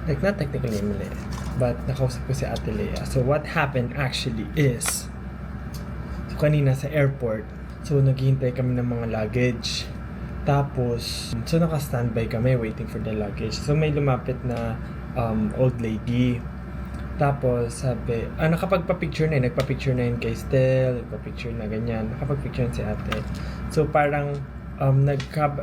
like not technically mali, but nakausap ko si Ate Lea. So what happened actually is, so kanina sa airport, so naghihintay kami ng mga luggage. Tapos, so naka-standby kami waiting for the luggage. So may lumapit na old lady. Tapos sabi, nakapagpa-picture na yun. Nagpa-picture na yun kay Stel, nagpa-picture na ganyan. Nakapag-picture na si ate. So parang,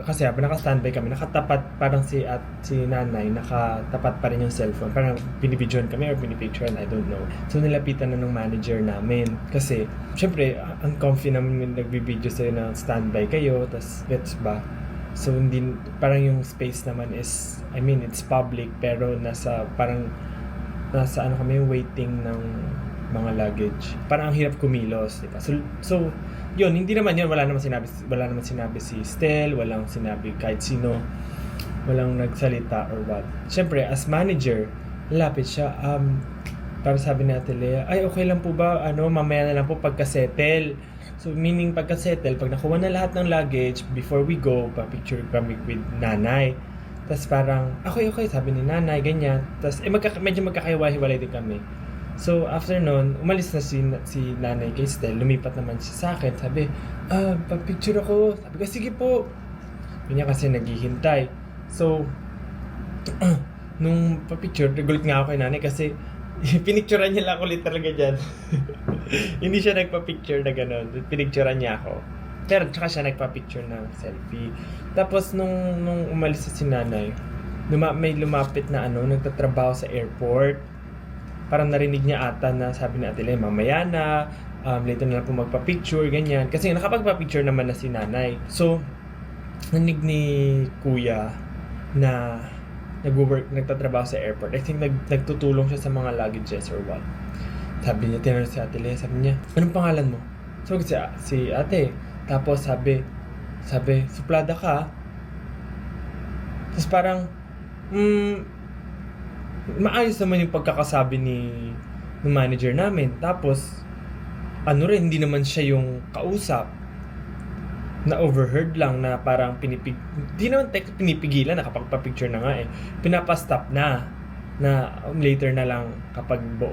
kasi naka-standby kami, nakatapat, parang si nanay, nakatapat pa rin yung cellphone. Parang binibidyoan kami or binipicturean, I don't know. So nilapitan na ng manager namin. Kasi, syempre, ang comfy naman nagbibideo sa'yo na standby kayo, tas gets ba? So hindi, parang yung space naman is, I mean, it's public, pero nasa kami waiting ng mga luggage. Parang ang hirap kumilos, di ba? So yun, hindi naman yun, wala naman sinabi si Stel, walang sinabi kahit sino, walang nagsalita or what. Siyempre, as manager, lapit siya, para sabi ni Ate Lea, ay okay lang po ba, mamaya na lang po pagka-settle. So meaning pagka-settle, pag nakuha na lahat ng luggage, before we go, pa-picture kami with nanay. Tapos parang, okay, sabi ni nanay, ganyan. Tapos, medyo magkakahiwa-hiwalay din kami. So, after nun, umalis na si nanay kay Stel. Lumipat naman siya sa akin. Sabi, pag-picture ako. Sabi ko, sige po. Ganyan kasi naghihintay. So, nung pa-picture, gulit nga ako kay nanay kasi pinicturean niya lang ako literal ganyan. Hindi siya nagpa-picture na gano'n. Pinicturean niya ako. Pero tsaka siya nagpa-picture ng selfie. Tapos nung umalis si nanay, may lumapit na nagtatrabaho sa airport. Parang narinig niya ata na sabi ni Ate Lea, mamaya na, later na lang po magpa-picture, ganyan. Kasi nakapagpa-picture naman na si nanay. So, narinig ni kuya na nagtatrabaho sa airport. I think nagtutulong siya sa mga luggages or what. Sabi niya, tinanong si Ate Lea, sabi niya, anong pangalan mo? So, si ate. Tapos sabi, suplada ka. Tapos parang, maayos naman yung pagkakasabi ng manager namin. Tapos, hindi naman siya yung kausap. Na overheard lang na parang di naman pinipigilan na kapag pa-picture na nga eh. Pinapa-stop na later na lang kapag